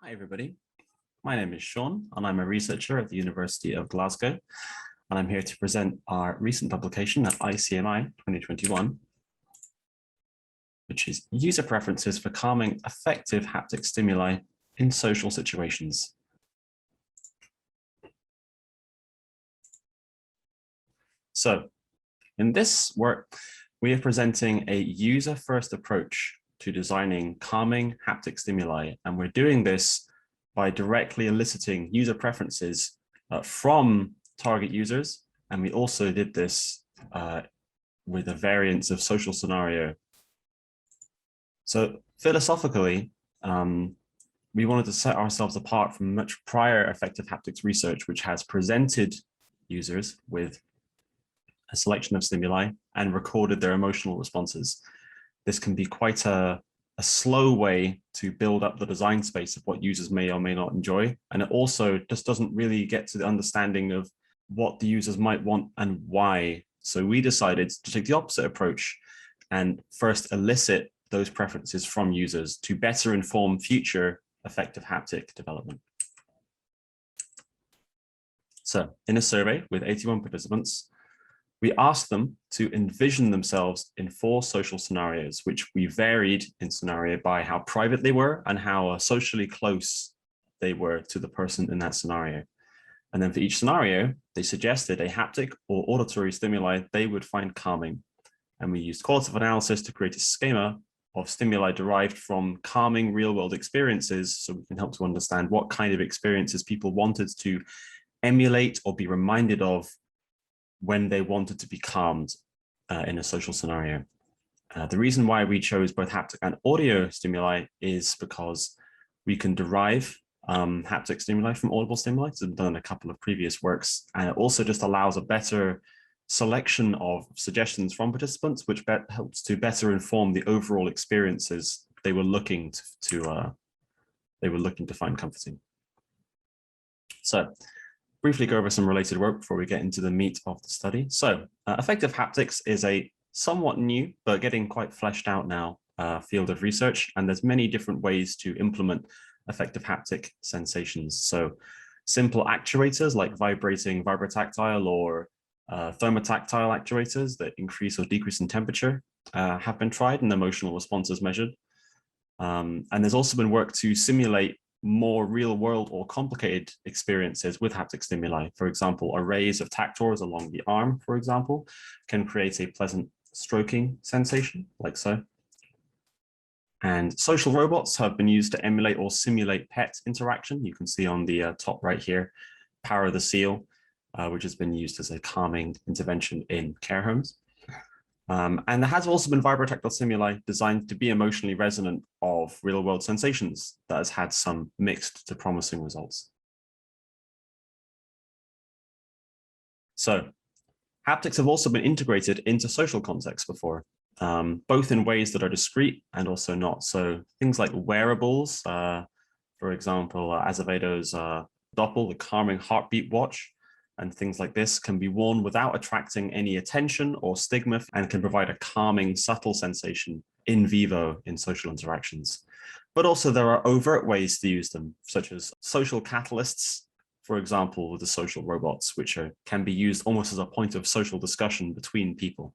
Hi, everybody. My name is Sean, and I'm a researcher at the University of Glasgow, and I'm here to present our recent publication at ICMI 2021, which is user preferences for calming affective haptic stimuli in social situations. So in this work, we are presenting a user-first approach to designing calming haptic stimuli, and we're doing this by directly eliciting user preferences from target users, and we also did this with a variance of social scenario. So philosophically, we wanted to set ourselves apart from much prior affective haptics research, which has presented users with a selection of stimuli and recorded their emotional responses. This can be quite a slow way to build up the design space of what users may or may not enjoy. And it also just doesn't really get to the understanding of what the users might want and why. So we decided to take the opposite approach and first elicit those preferences from users to better inform future affective haptic development. So in a survey with 81 participants, we asked them to envision themselves in 4 social scenarios, which we varied in scenario by how private they were and how socially close they were to the person in that scenario. And then for each scenario, they suggested a haptic or auditory stimuli they would find calming. And we used qualitative analysis to create a schema of stimuli derived from calming real-world experiences, so we can help to understand what kind of experiences people wanted to emulate or be reminded of when they wanted to be calmed in a social scenario. The reason why we chose both haptic and audio stimuli is because we can derive haptic stimuli from audible stimuli. It's been done in a couple of previous works, and it also just allows a better selection of suggestions from participants, which helps to better inform the overall experiences they were looking to find comforting. So briefly go over some related work before we get into the meat of the study. So affective haptics is a somewhat new, but getting quite fleshed out now field of research. And there's many different ways to implement affective haptic sensations. So simple actuators like vibrating vibrotactile or thermotactile actuators that increase or decrease in temperature have been tried and emotional responses measured. And there's also been work to simulate more real world or complicated experiences with haptic stimuli. For example, arrays of tactors along the arm, for example, can create a pleasant stroking sensation like so. And social robots have been used to emulate or simulate pet interaction. You can see on the top right here, Power the Seal, which has been used as a calming intervention in care homes. And there has also been vibrotactile stimuli designed to be emotionally resonant of real-world sensations that has had some mixed to promising results. So haptics have also been integrated into social contexts before, both in ways that are discrete and also not. So things like wearables, for example, Azevedo's Doppel, the calming heartbeat watch, and things like this can be worn without attracting any attention or stigma and can provide a calming, subtle sensation in vivo in social interactions. But also there are overt ways to use them, such as social catalysts, for example, with the social robots, which can be used almost as a point of social discussion between people.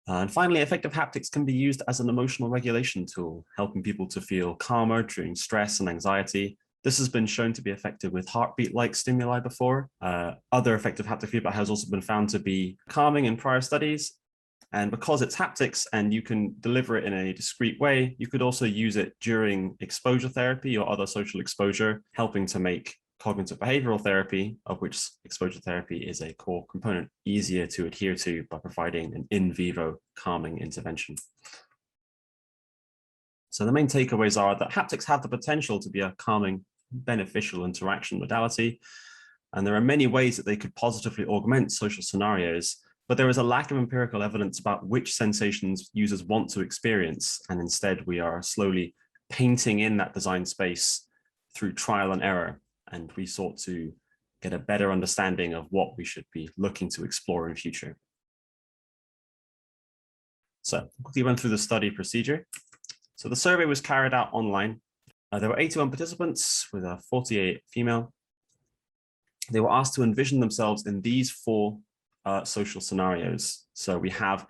And finally, affective haptics can be used as an emotional regulation tool, helping people to feel calmer during stress and anxiety. This has been shown to be effective with heartbeat-like stimuli before. Other affective haptic feedback has also been found to be calming in prior studies. And because it's haptics and you can deliver it in a discrete way, you could also use it during exposure therapy or other social exposure, helping to make cognitive behavioral therapy, of which exposure therapy is a core component, easier to adhere to by providing an in vivo calming intervention. So the main takeaways are that haptics have the potential to be a calming, beneficial interaction modality. And there are many ways that they could positively augment social scenarios, but there is a lack of empirical evidence about which sensations users want to experience. And instead, we are slowly painting in that design space through trial and error. And we sought to get a better understanding of what we should be looking to explore in future. So quickly run through the study procedure. So the survey was carried out online There were 81 participants with a 48 female. They were asked to envision themselves in these four social scenarios. So we have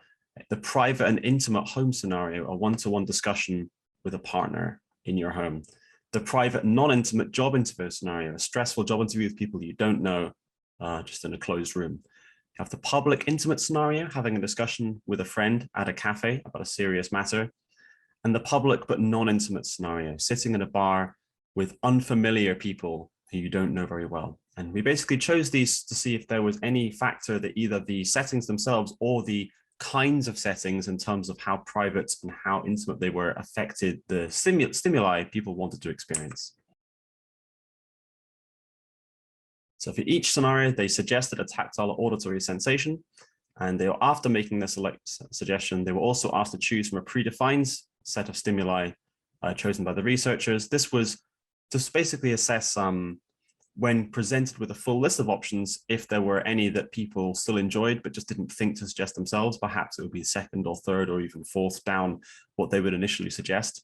the private and intimate home scenario, a one-to-one discussion with a partner in your home. The private non-intimate job interview scenario, a stressful job interview with people you don't know, just in a closed room. You have the public intimate scenario, having a discussion with a friend at a cafe about a serious matter. And the public but non-intimate scenario, sitting in a bar with unfamiliar people who you don't know very well. And we basically chose these to see if there was any factor that either the settings themselves or the kinds of settings in terms of how private and how intimate they were affected the stimuli people wanted to experience. So for each scenario, they suggested a tactile or auditory sensation. And they were, after making this suggestion, they were also asked to choose from a predefined set of stimuli chosen by the researchers. This was to basically assess when presented with a full list of options, if there were any that people still enjoyed, but just didn't think to suggest themselves, perhaps it would be second or third or even fourth down what they would initially suggest.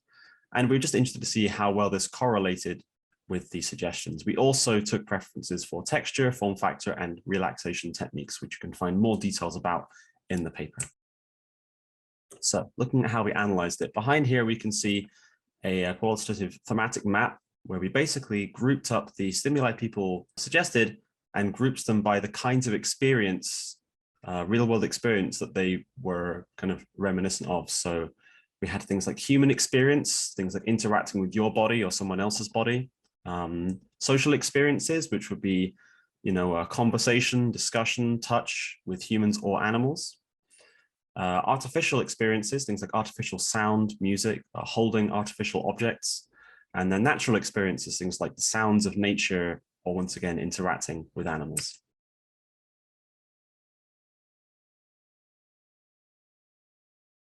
And we're just interested to see how well this correlated with the suggestions. We also took preferences for texture, form factor, and relaxation techniques, which you can find more details about in the paper. So looking at how we analyzed it, behind here we can see a qualitative thematic map where we basically grouped up the stimuli people suggested and grouped them by the kinds of experience, real world experience that they were kind of reminiscent of. So we had things like human experience, things like interacting with your body or someone else's body, social experiences, which would be, a conversation, discussion, touch with humans or animals. Artificial experiences, things like artificial sound, music, holding artificial objects, and then natural experiences, things like the sounds of nature, or once again, interacting with animals.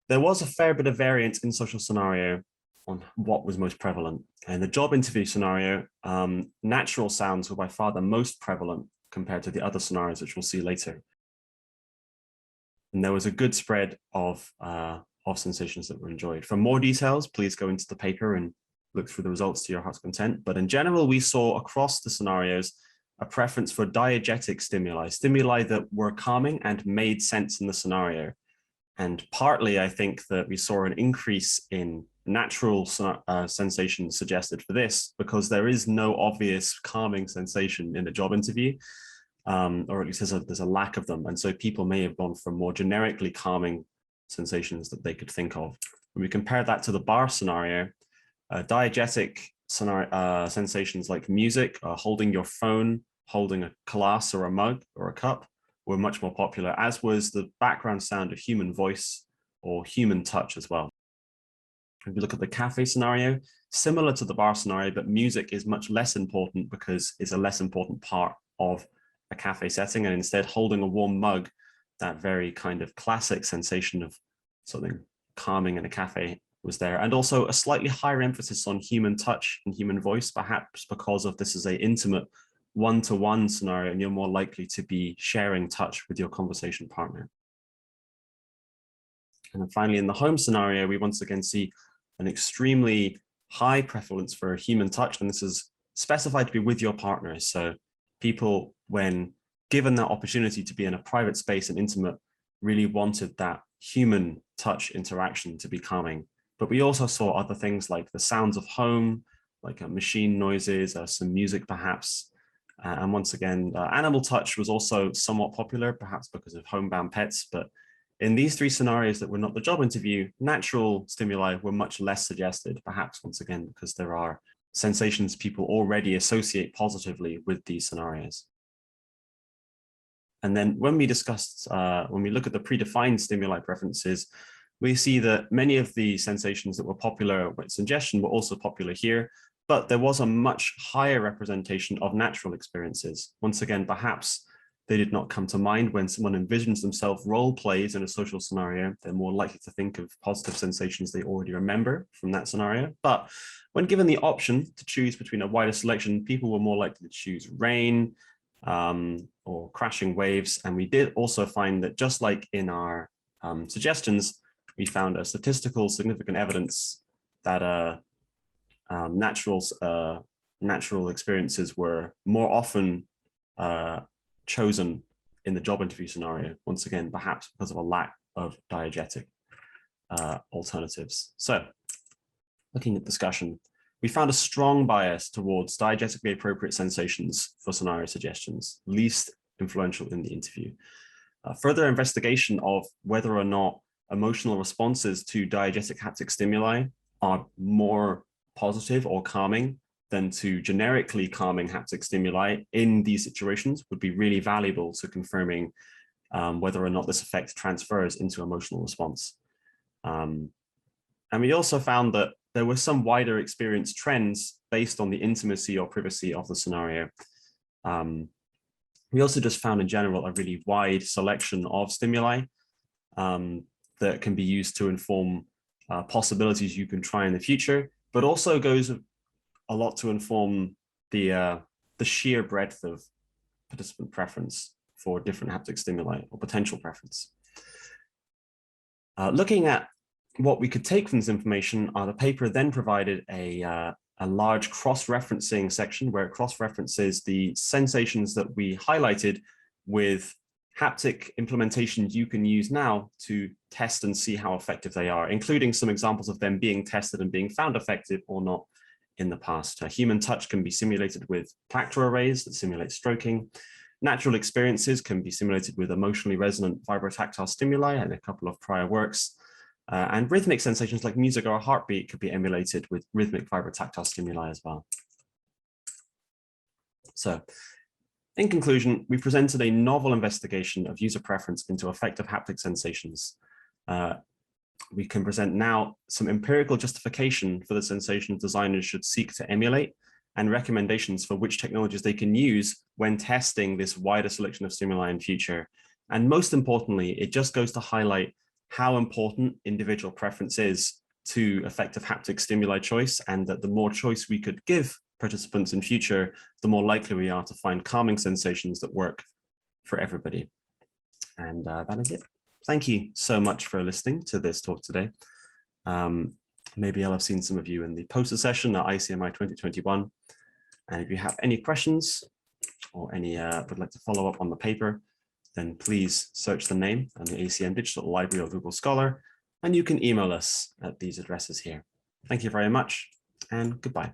There was a fair bit of variance in social scenario on what was most prevalent. In the job interview scenario, natural sounds were by far the most prevalent compared to the other scenarios, which we'll see later. And there was a good spread of sensations that were enjoyed. For more details, please go into the paper and look through the results to your heart's content. But in general, we saw across the scenarios a preference for diegetic stimuli, stimuli that were calming and made sense in the scenario. And partly, I think that we saw an increase in natural sensations suggested for this, because there is no obvious calming sensation in a job interview, or at least there's a lack of them. And so people may have gone for more generically calming sensations that they could think of. When we compare that to the bar scenario, diegetic sensations like music, holding your phone, holding a glass or a mug or a cup were much more popular, as was the background sound of human voice or human touch as well. If you look at the cafe scenario, similar to the bar scenario, but music is much less important because it's a less important part of a cafe setting, and instead holding a warm mug, that very kind of classic sensation of something calming in a cafe was there. And also a slightly higher emphasis on human touch and human voice, perhaps because of this is an intimate one-to-one scenario, and you're more likely to be sharing touch with your conversation partner. And then finally, in the home scenario, we once again see an extremely high prevalence for human touch, and this is specified to be with your partner. So people, when given that opportunity to be in a private space and intimate, really wanted that human touch interaction to be calming. But we also saw other things like the sounds of home, like machine noises, some music perhaps. And once again, animal touch was also somewhat popular, perhaps because of homebound pets. But in these three scenarios that were not the job interview, natural stimuli were much less suggested, perhaps once again, because there are sensations people already associate positively with these scenarios. And then when we discussed, when we look at the predefined stimuli preferences, we see that many of the sensations that were popular with suggestion were also popular here, but there was a much higher representation of natural experiences. Once again, perhaps they did not come to mind when someone envisions themselves role plays in a social scenario. They're more likely to think of positive sensations they already remember from that scenario. But when given the option to choose between a wider selection, people were more likely to choose rain or crashing waves. And we did also find that, just like in our suggestions, we found a statistical significant evidence that natural experiences were more often chosen in the job interview scenario, once again, perhaps because of a lack of diegetic alternatives. So looking at discussion, we found a strong bias towards diegetically appropriate sensations for scenario suggestions, least influential in the interview. Further investigation of whether or not emotional responses to diegetic haptic stimuli are more positive or calming than to generically calming haptic stimuli in these situations would be really valuable to confirming whether or not this effect transfers into emotional response. And we also found that there were some wider experience trends based on the intimacy or privacy of the scenario. We also just found in general a really wide selection of stimuli that can be used to inform possibilities you can try in the future, but also goes a lot to inform the sheer breadth of participant preference for different haptic stimuli or potential preference. Looking at what we could take from this information, the paper then provided a large cross-referencing section where it cross-references the sensations that we highlighted with haptic implementations you can use now to test and see how effective they are, including some examples of them being tested and being found effective or not in the past. Human touch can be simulated with tactile arrays that simulate stroking. Natural experiences can be simulated with emotionally resonant vibrotactile stimuli and a couple of prior works. And rhythmic sensations like music or a heartbeat could be emulated with rhythmic vibrotactile stimuli as well. So, in conclusion, we presented a novel investigation of user preference into affective haptic sensations. We can present now some empirical justification for the sensations designers should seek to emulate and recommendations for which technologies they can use when testing this wider selection of stimuli in future. And most importantly, it just goes to highlight how important individual preference is to effective haptic stimuli choice, and that the more choice we could give participants in future, the more likely we are to find calming sensations that work for everybody. And that is it. Thank you so much for listening to this talk today. Maybe I'll have seen some of you in the poster session at ICMI 2021. And if you have any questions or any would like to follow up on the paper, then please search the name on the ACM Digital Library or Google Scholar, and you can email us at these addresses here. Thank you very much, and goodbye.